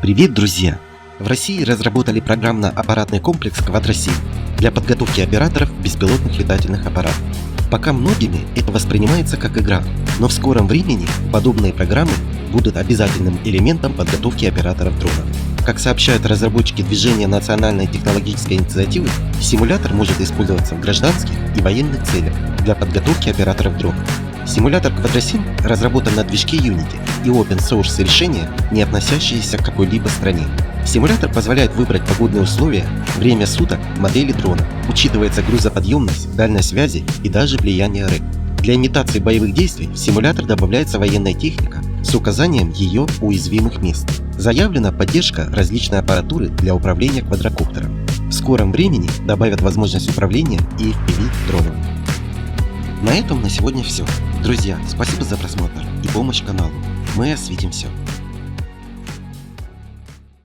Привет, друзья! В России разработали программно-аппаратный комплекс «Квадросим» для подготовки операторов беспилотных летательных аппаратов. Пока многими это воспринимается как игра, но в скором времени подобные программы будут обязательным элементом подготовки операторов дронов. Как сообщают разработчики движения национальной технологической инициативы, симулятор может использоваться в гражданских и военных целях для подготовки операторов дронов. Симулятор «Квадросим» разработан на движке Unity и open-source решения, не относящиеся к какой-либо стране. Симулятор позволяет выбрать погодные условия, время суток, модели дрона, учитывается грузоподъемность, дальность связи и даже влияние РЭП. Для имитации боевых действий в симулятор добавляется военная техника с указанием ее уязвимых мест. Заявлена поддержка различной аппаратуры для управления квадрокоптером. В скором времени добавят возможность управления и FPV-дроном. На этом на сегодня все. Друзья, спасибо за просмотр и помощь каналу. Мы осветим все.